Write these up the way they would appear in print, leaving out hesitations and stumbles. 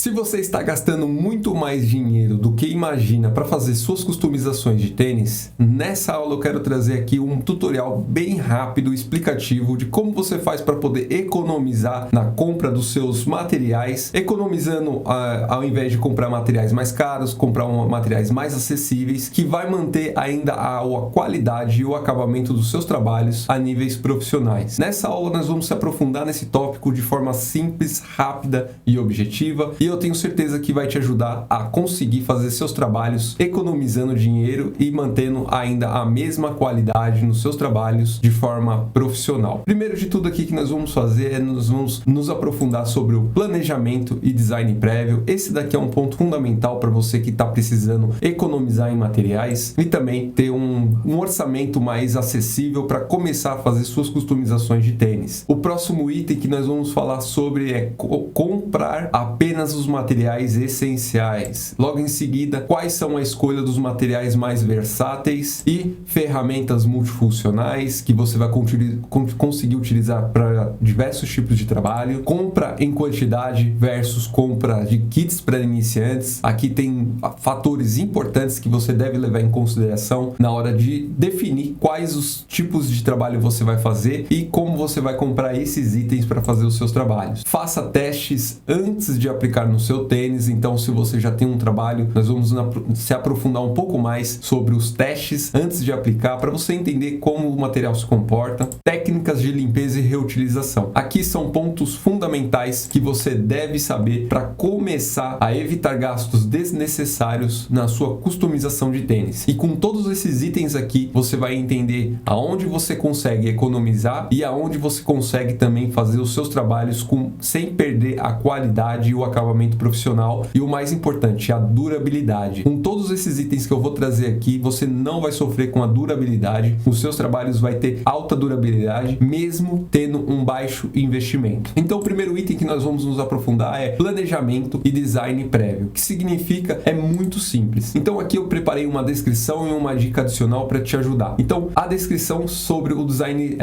Se você está gastando muito mais dinheiro do que imagina para fazer suas customizações de tênis, nessa aula eu quero trazer aqui um tutorial bem rápido e explicativo de como você faz para poder economizar na compra dos seus materiais, economizando ao invés de comprar materiais mais caros, comprar materiais mais acessíveis, que vai manter ainda a qualidade e o acabamento dos seus trabalhos a níveis profissionais. Nessa aula nós vamos se aprofundar nesse tópico de forma simples, rápida e objetiva. E eu tenho certeza que vai te ajudar a conseguir fazer seus trabalhos economizando dinheiro e mantendo ainda a mesma qualidade nos seus trabalhos de forma profissional. Primeiro de tudo aqui que nós vamos fazer é nós vamos nos aprofundar sobre o planejamento e design prévio. Esse daqui é um ponto fundamental para você que está precisando economizar em materiais e também ter um orçamento mais acessível para começar a fazer suas customizações de tênis. O próximo item que nós vamos falar sobre é comprar apenas os materiais essenciais. Logo em seguida, quais são a escolha dos materiais mais versáteis e ferramentas multifuncionais que você vai conseguir utilizar para diversos tipos de trabalho. Compra em quantidade versus compra de kits para iniciantes. Aqui tem fatores importantes que você deve levar em consideração na hora de definir quais os tipos de trabalho você vai fazer e como você vai comprar esses itens para fazer os seus trabalhos. Faça testes antes de aplicar no seu tênis. Então, se você já tem um trabalho, nós vamos se aprofundar um pouco mais sobre os testes antes de aplicar, para você entender como o material se comporta. Técnicas de limpeza e reutilização. Aqui são pontos fundamentais que você deve saber para começar a evitar gastos desnecessários na sua customização de tênis. E com todos esses itens aqui, você vai entender aonde você consegue economizar e aonde você consegue também fazer os seus trabalhos sem perder a qualidade e o acabamento profissional e o mais importante, a durabilidade. Com todos esses itens que eu vou trazer aqui, você não vai sofrer com a durabilidade, os seus trabalhos vai ter alta durabilidade, mesmo tendo um baixo investimento. Então, o primeiro item que nós vamos nos aprofundar é planejamento e design prévio. O que significa? É muito simples. Então, aqui eu preparei uma descrição e uma dica adicional para te ajudar. Então, a descrição sobre o design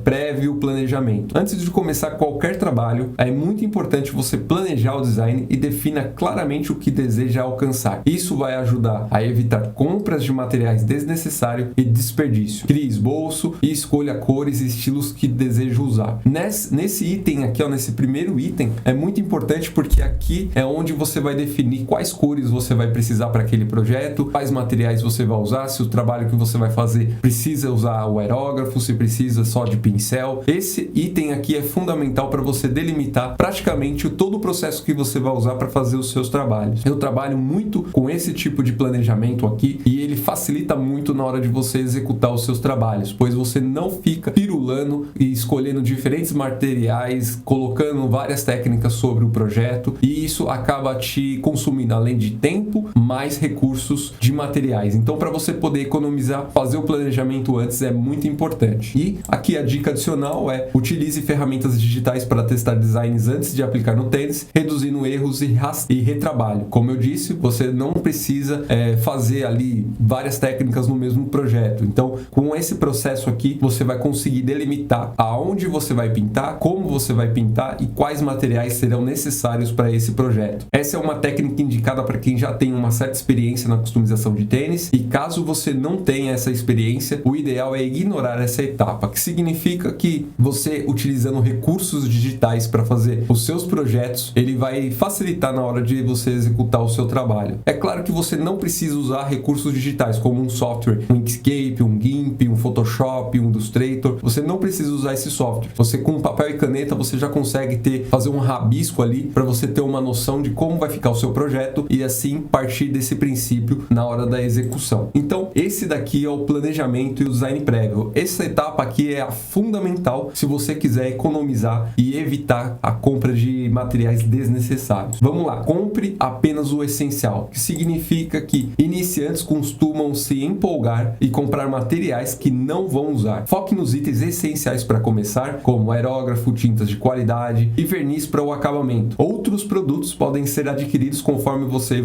prévio e o planejamento. Antes de começar qualquer trabalho, é muito importante você planejar o design e defina claramente o que deseja alcançar. Isso vai ajudar a evitar compras de materiais desnecessários e desperdício. Crie esboço e escolha cores e estilos que deseja usar. Nesse item aqui, nesse primeiro item, é muito importante porque aqui é onde você vai definir quais cores você vai precisar para aquele projeto, quais materiais você vai usar, se o trabalho que você vai fazer precisa usar o aerógrafo, se precisa só de pincel. Esse item aqui é fundamental para você delimitar praticamente todo o processo que você vai usar para fazer os seus trabalhos. Eu trabalho muito com esse tipo de planejamento aqui e ele facilita muito na hora de você executar os seus trabalhos, pois você não fica pirulando e escolhendo diferentes materiais, colocando várias técnicas sobre o projeto, e isso acaba te consumindo, além de tempo, mais recursos de materiais. Então, para você poder economizar, fazer o planejamento antes é muito importante. E aqui a dica adicional é: utilize ferramentas digitais para testar designs antes de aplicar no tênis, reduzindo erros e retrabalho. Como eu disse, você não precisa fazer ali várias técnicas no mesmo projeto. Então, com esse processo aqui, você vai conseguir delimitar aonde você vai pintar, como você vai pintar e quais materiais serão necessários para esse projeto. Essa é uma técnica indicada para quem já tem uma certa experiência na customização de tênis, e caso você não tenha essa experiência, o ideal é ignorar essa etapa, que significa que você, utilizando recursos digitais para fazer os seus projetos, ele vai facilitar na hora de você executar o seu trabalho. É claro que você não precisa usar recursos digitais como um software, um Inkscape, um GIMP, um Photoshop, um Illustrator. Você não precisa usar esse software. Você, com papel e caneta, você já consegue fazer um rabisco ali para você ter uma noção de como vai ficar o seu projeto e assim partir desse princípio na hora da execução. Então, esse daqui é o planejamento e o design prévio. Essa etapa aqui é a fundamental se você quiser economizar e evitar a compra de materiais desnecessários. Vamos lá, compre apenas o essencial, que significa que iniciantes costumam se empolgar e comprar materiais que não vão usar. Foque nos itens essenciais para começar, como aerógrafo, tintas de qualidade e verniz para o acabamento. Outros produtos podem ser adquiridos conforme você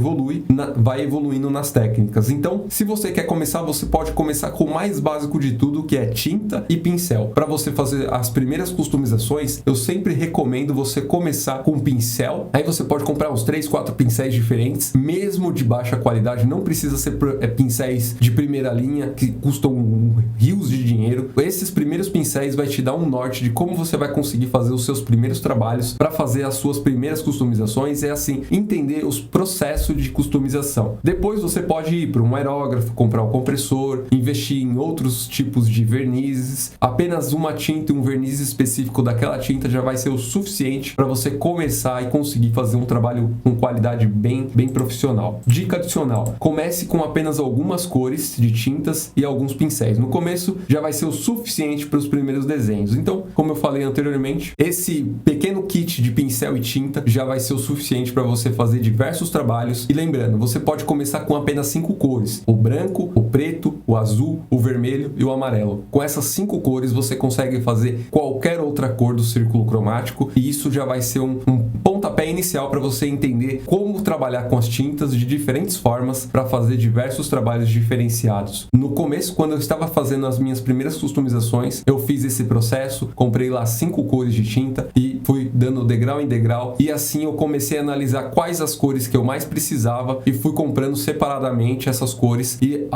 vai evoluindo nas técnicas. Então, se você quer começar, você pode começar com o mais básico de tudo, que é tinta e pincel. Para você fazer as primeiras customizações, eu sempre recomendo você começar com pincel. Aí você pode comprar uns 3, 4 pincéis diferentes, mesmo de baixa qualidade. Não precisa ser pincéis de primeira linha que custam rios de dinheiro. Esses primeiros pincéis vai te dar um norte de como você vai conseguir fazer os seus primeiros trabalhos para fazer as suas primeiras customizações e assim entender os processos de customização. Depois você pode ir para um aerógrafo, comprar um compressor, investir em outros tipos de vernizes. Apenas uma tinta e um verniz específico daquela tinta já vai ser o suficiente para você começar e conseguir fazer um trabalho com qualidade bem profissional. Dica adicional: comece com apenas algumas cores de tintas e alguns pincéis. No começo já vai ser o suficiente para os primeiros desenhos. Então, como eu falei anteriormente, esse pequeno kit de pincel e tinta já vai ser o suficiente para você fazer diversos trabalhos. E lembrando, você pode começar com apenas 5 cores: o branco, o preto, o azul, o vermelho e o amarelo. Com essas 5 cores você consegue fazer qualquer outra cor do círculo cromático, e isso já vai ser um pontapé inicial para você entender como trabalhar com as tintas de diferentes formas para fazer diversos trabalhos diferenciados. No começo, quando eu estava fazendo as minhas primeiras customizações, eu fiz esse processo, comprei lá 5 cores de tinta e fui dando degrau em degrau, e assim eu comecei a analisar quais as cores que eu mais precisava e fui comprando separadamente essas cores e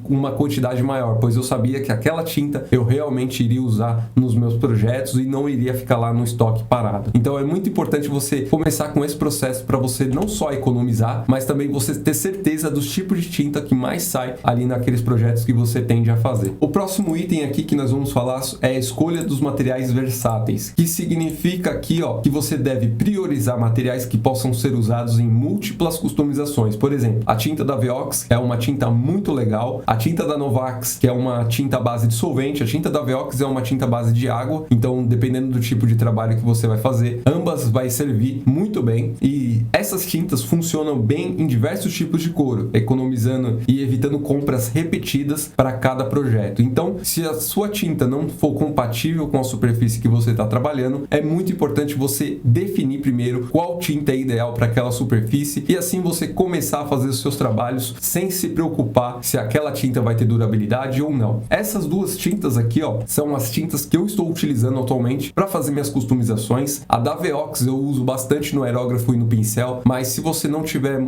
uma quantidade maior, pois eu sabia que aquela tinta eu realmente iria usar nos meus projetos e não iria ficar lá no estoque parado. Então é muito importante você começar com esse processo para você não só economizar, mas também você ter certeza dos tipos de tinta que mais sai ali naqueles projetos que você tende a fazer. O próximo item aqui que nós vamos falar é a escolha dos materiais versáteis, que significa aqui, que você deve priorizar materiais que possam ser usados em múltiplas customizações. Por exemplo, a tinta da Veox é uma tinta muito legal, a tinta da Novax, que é uma tinta à base de solvente, a tinta da Veox é uma tinta à base de água. Então, dependendo do tipo de trabalho que você vai fazer, ambas vai servir muito bem, e essas tintas funcionam bem em diversos tipos de couro, economizando e evitando compras repetidas para cada projeto. Então, se a sua tinta não for compatível com a superfície que você está trabalhando, é muito importante você definir primeiro qual tinta é ideal para aquela superfície, e assim você começar a fazer os seus trabalhos sem se preocupar se aquela tinta vai ter durabilidade ou não. Essas duas tintas aqui, são as tintas que eu estou utilizando atualmente para fazer minhas customizações. A da Veox eu uso bastante no aerógrafo e no pincel, mas se você não tiver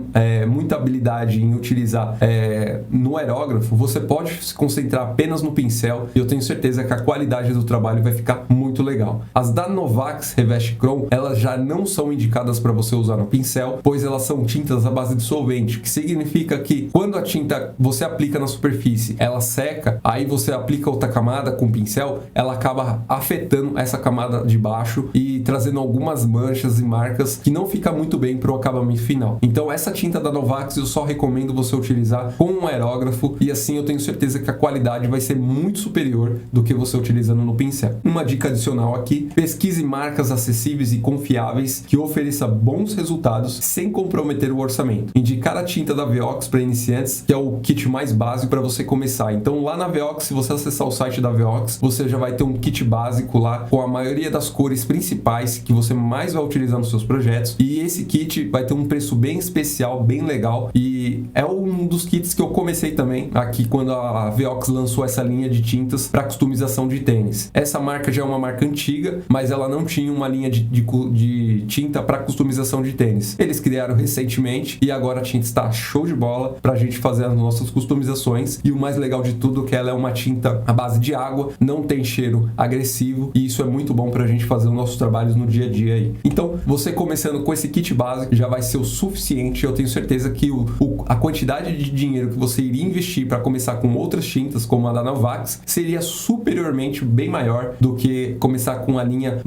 muita habilidade em utilizar no aerógrafo, você pode se concentrar apenas no pincel, e eu tenho certeza que a qualidade do trabalho vai ficar muito legal. As da Novax Revest Chrome, elas já não são indicadas para você usar no pincel, pois elas são tintas à base de solvente, que significa que quando a tinta você aplica na superfície, ela seca, aí você aplica outra camada com o pincel, ela acaba afetando essa camada de baixo e trazendo algumas manchas e marcas que não fica muito bem para o acabamento final. Então essa tinta da Novax eu só recomendo você utilizar com um aerógrafo, e assim eu tenho certeza que a qualidade vai ser muito superior do que você utilizando no pincel. Uma dica adicional aqui: pesquise marcas acessíveis e confiáveis que ofereçam bons resultados sem comprometer o orçamento. Indicar a tinta da Veox para iniciantes, que é o kit mais básico para você começar. Então lá na Veox, se você acessar o site da Veox, você já vai ter um kit básico lá com a maioria das cores principais que você mais vai utilizar nos seus projetos, e esse kit vai ter um preço bem especial, bem legal, e é um dos kits que eu comecei também aqui quando a Veox lançou essa linha de tintas para customização de tênis. Essa marca já é uma marca antiga, mas ela não tinha uma linha de tinta para customização de tênis. Eles criaram recentemente e agora a tinta está show de bola para a gente fazer as nossas customizações, e o mais legal de tudo é que ela é uma tinta à base de água, não tem cheiro agressivo, e isso é muito bom para a gente fazer os nossos trabalhos no dia a dia aí. Então, você começando com esse kit básico já vai ser o suficiente. Eu tenho certeza que a quantidade de dinheiro que você iria investir para começar com outras tintas, como a da Novax, seria superiormente bem maior do que começar com a linha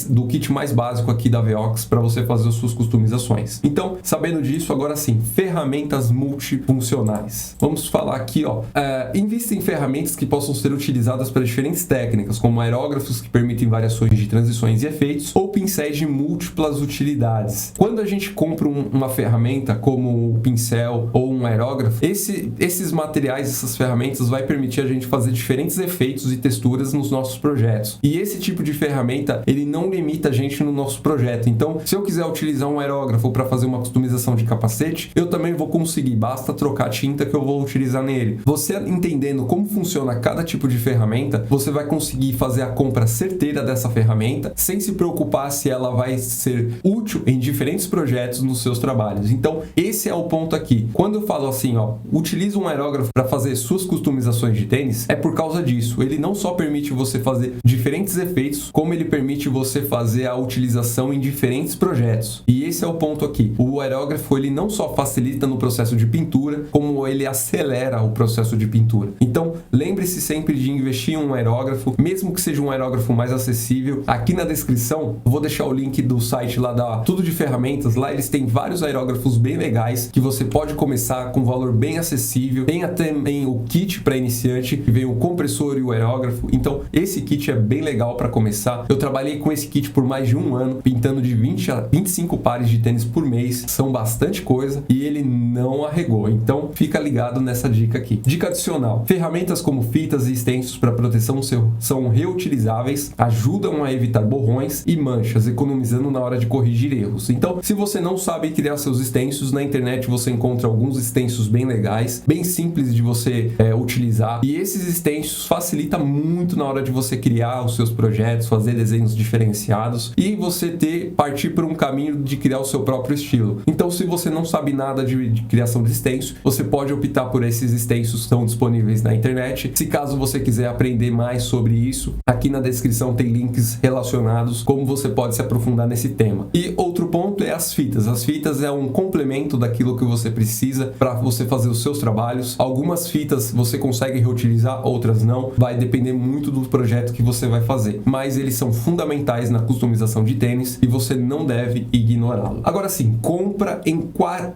do kit mais básico aqui da Veox para você fazer as suas customizações. Então, sabendo disso, agora sim, ferramentas multifuncionais. Vamos falar aqui, invista em ferramentas que possam ser utilizadas para diferentes técnicas, como aerógrafos que permitem variações de transições e efeitos, ou pincéis de múltiplas utilidades. Quando a gente compra uma ferramenta como o pincel pincel ou um aerógrafo, esses materiais, essas ferramentas vai permitir a gente fazer diferentes efeitos e texturas nos nossos projetos. E esse tipo de ferramenta, ele não limita a gente no nosso projeto. Então, se eu quiser utilizar um aerógrafo para fazer uma customização de capacete, eu também vou conseguir, basta trocar a tinta que eu vou utilizar nele. Você entendendo como funciona cada tipo de ferramenta, você vai conseguir fazer a compra certeira dessa ferramenta, sem se preocupar se ela vai ser útil em diferentes projetos nos seus trabalhos. Então, esse é o ponto aqui. Quando eu falo assim, utiliza um aerógrafo para fazer suas customizações de tênis, é por causa disso. Ele não só permite você fazer diferentes efeitos, como ele permite você fazer a utilização em diferentes projetos. E esse é o ponto aqui. O aerógrafo, ele não só facilita no processo de pintura, como ele acelera o processo de pintura. Então, lembre-se sempre de investir em um aerógrafo, mesmo que seja um aerógrafo mais acessível. Aqui na descrição, eu vou deixar o link do site lá da Tudo de Ferramentas. Lá eles têm vários aerógrafos bem legais, que você pode começar com um valor bem acessível. Tem até também o kit para iniciante, que vem o compressor e o aerógrafo. Então, esse kit é bem legal para começar. Eu trabalhei com esse kit por mais de um ano, pintando de 20 a 25 pares de tênis por mês. São bastante coisa e ele não arregou. Então, fica ligado nessa dica aqui. Dica adicional: ferramentas como fitas e extensos para proteção são reutilizáveis, ajudam a evitar borrões e manchas, economizando na hora de corrigir erros. Então, se você não sabe criar seus extensos, na internet você encontra alguns extensos bem legais, bem simples de você utilizar, e esses extensos facilitam muito na hora de você criar os seus projetos, fazer desenhos diferenciados e você partir por um caminho de criar o seu próprio estilo. Então, se você não sabe nada de criação de extensos, você pode optar por esses extensos que estão disponíveis na internet. Se caso você quiser aprender mais sobre isso, aqui na descrição tem links relacionados como você pode se aprofundar nesse tema. E outro ponto é as fitas. As fitas é um complemento daquilo que você precisa para você fazer os seus trabalhos. Algumas fitas você consegue reutilizar, outras não. Vai depender muito do projeto que você vai fazer. Mas eles são fundamentais na customização de tênis e você não deve ignorá-lo. Agora sim, compra em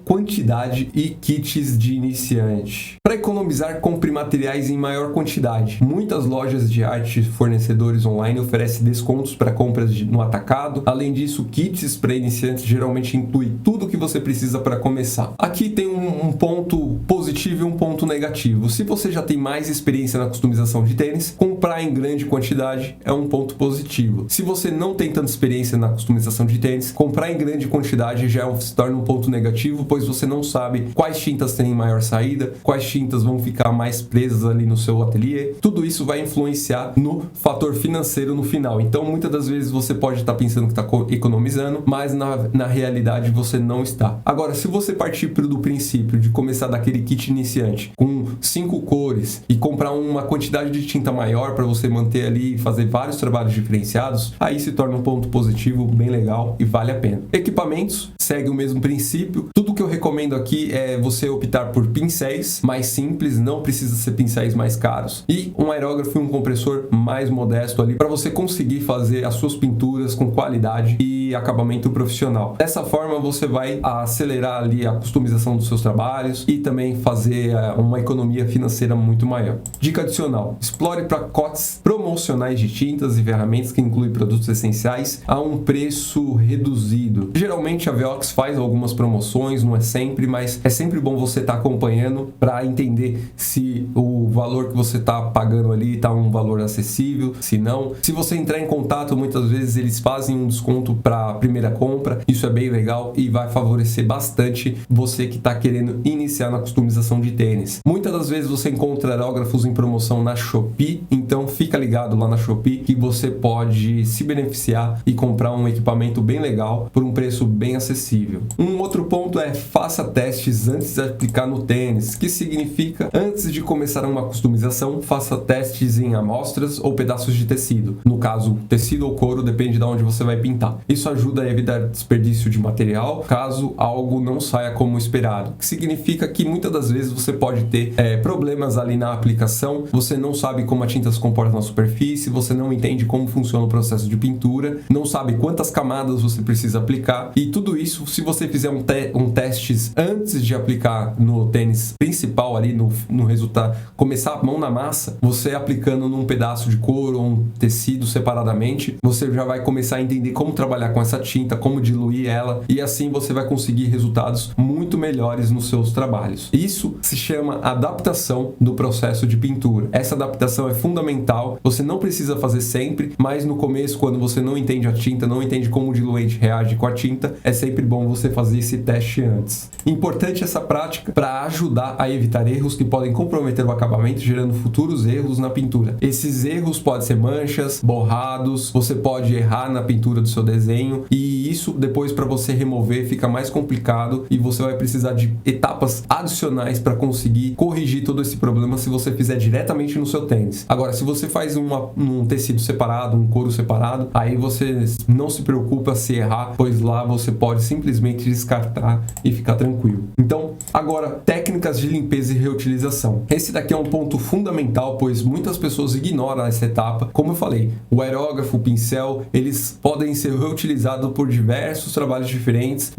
quantidade e kits de iniciante. Para economizar, compre materiais em maior quantidade. Muitas lojas de arte e fornecedores online oferecem descontos para compras no atacado. Além disso, kits para iniciantes geralmente inclui tudo que você precisa para começar. Aqui tem um ponto positivo e um ponto negativo. Se você já tem mais experiência na customização de tênis, comprar em grande quantidade é um ponto positivo. Se você não tem tanta experiência na customização de tênis, comprar em grande quantidade já se torna um ponto negativo, pois você não sabe quais tintas têm maior saída, quais tintas vão ficar mais presas ali no seu ateliê. Tudo isso vai influenciar no fator financeiro no final. Então, muitas das vezes você pode estar pensando que está economizando, mas na realidade você não está. Agora, se você partir do princípio de começar daquele kit iniciante com 5 cores e comprar uma quantidade de tinta maior para você manter ali e fazer vários trabalhos diferenciados, aí se torna um ponto positivo bem legal e vale a pena. Equipamentos, segue o mesmo princípio. Tudo que eu recomendo aqui é você optar por pincéis mais simples, não precisa ser pincéis mais caros, e um aerógrafo e um compressor mais modesto ali para você conseguir fazer as suas pinturas com qualidade e acabamento profissional. Dessa forma você vai acelerar ali a customização dos seus trabalhos e também fazer uma economia financeira muito maior. Dica adicional: explore pacotes promocionais de tintas e ferramentas que incluem produtos essenciais a um preço reduzido. Geralmente a Veox faz algumas promoções, não é sempre, mas é sempre bom você estar acompanhando para entender se o valor que você está pagando ali está um valor acessível, se não. Se você entrar em contato, muitas vezes eles fazem um desconto para a primeira compra. Isso é bem legal e vai favorecer bastante você que está querendo iniciar na customização de tênis. Muitas das vezes você encontra aerógrafos em promoção na Shopee, então fica ligado lá na Shopee que você pode se beneficiar e comprar um equipamento bem legal por um preço bem acessível. Um outro ponto é: faça testes antes de aplicar no tênis, que significa antes de começar uma customização, faça testes em amostras ou pedaços de tecido. No caso, tecido ou couro, depende de onde você vai pintar. Isso ajuda a evitar desperdício de material caso algo não saia como esperado, que significa que muitas das vezes você pode ter problemas ali na aplicação, você não sabe como a tinta se comporta na superfície, você não entende como funciona o processo de pintura, não sabe quantas camadas você precisa aplicar, e tudo isso, se você fizer um testes antes de aplicar no tênis principal ali no resultado, começar a mão na massa, você aplicando num pedaço de couro ou um tecido separadamente, você já vai começar a entender como trabalhar com com essa tinta, como diluir ela, e assim você vai conseguir resultados muito melhores nos seus trabalhos. Isso se chama adaptação do processo de pintura. Essa adaptação é fundamental, você não precisa fazer sempre, mas no começo, quando você não entende a tinta, não entende como o diluente reage com a tinta, é sempre bom você fazer esse teste antes. Importante essa prática para ajudar a evitar erros que podem comprometer o acabamento, gerando futuros erros na pintura. Esses erros podem ser manchas, borrados, você pode errar na pintura do seu desenho, e isso depois, para você remover, fica mais complicado e você vai precisar de etapas adicionais para conseguir corrigir todo esse problema se você fizer diretamente no seu tênis. Agora, se você faz um tecido separado, um couro separado, aí você não se preocupa se errar, pois lá você pode simplesmente descartar e ficar tranquilo. Então, agora, técnicas de limpeza e reutilização. Esse daqui é um ponto fundamental, pois muitas pessoas ignoram essa etapa. Como eu falei, o aerógrafo, o pincel, eles podem ser reutilizados por diversos trabalhos diferentes,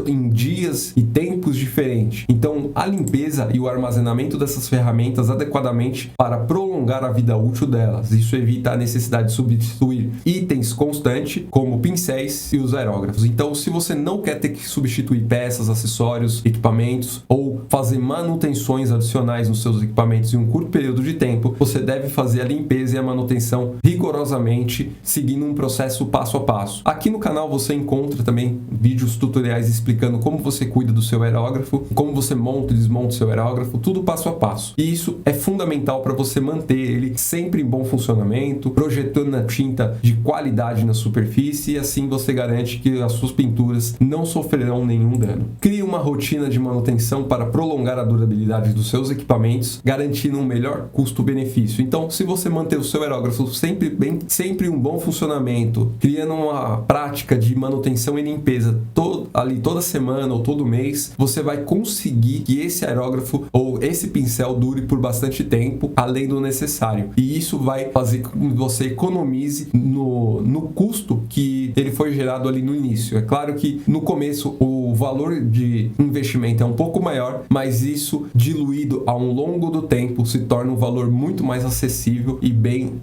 em dias e tempos diferentes. Então, a limpeza e o armazenamento dessas ferramentas adequadamente para prolongar a vida útil delas. Isso evita a necessidade de substituir itens constantes, como pincéis e os aerógrafos. Então, se você não quer ter que substituir peças, acessórios, equipamentos ou fazer manutenções adicionais nos seus equipamentos em um curto período de tempo, você deve fazer a limpeza e a manutenção rigorosamente, seguindo um processo passo a passo. Aqui no canal você encontra também vídeos tutoriais explicando como você cuida do seu aerógrafo, como você monta e desmonta o seu aerógrafo, tudo passo a passo. E isso é fundamental para você manter ele sempre em bom funcionamento, projetando a tinta de qualidade na superfície, e assim você garante que as suas pinturas não sofrerão nenhum dano. Crie uma rotina de manutenção para prolongar a durabilidade dos seus equipamentos, garantindo um melhor custo-benefício. Então, se você manter o seu aerógrafo sempre um bom funcionamento, criando uma prática de manutenção e limpeza toda semana ou todo mês, você vai conseguir que esse aerógrafo ou esse pincel dure por bastante tempo, além do necessário. E isso vai fazer com que você economize no custo que ele foi gerado ali no início. É claro que no começo o valor de investimento é um pouco maior, mas isso diluído ao longo do tempo se torna um valor muito mais acessível e bem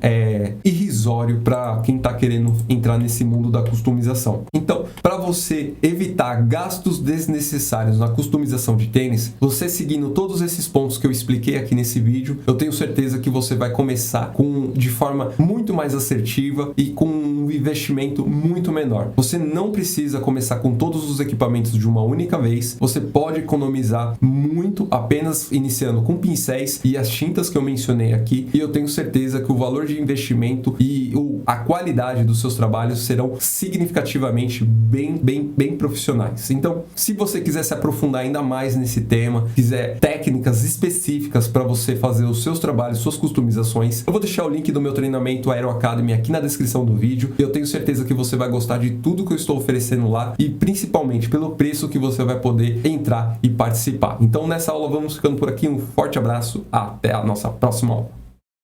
irrisório para quem está querendo entrar nesse mundo da customização. Então, para você evitar gastos desnecessários na customização de tênis, você seguindo todos esses pontos que eu expliquei aqui nesse vídeo, eu tenho certeza que você vai começar de forma muito mais assertiva e com um investimento muito menor. Você não precisa começar com todos os equipamentos de uma única vez, você pode economizar muito apenas iniciando com pincéis e as tintas que eu mencionei aqui, e eu tenho certeza que o valor de investimento e a qualidade dos seus trabalhos serão significativamente bem profissionais. Então, se você quiser se aprofundar ainda mais nesse tema, quiser técnicas específicas para você fazer os seus trabalhos, suas customizações, eu vou deixar o link do meu treinamento Aero Academy aqui na descrição do vídeo, e eu tenho certeza que você vai gostar de tudo que eu estou oferecendo lá, e principalmente pelo preço que você vai poder entrar e participar. Então, nessa aula vamos ficando por aqui, um forte abraço, até a nossa próxima aula.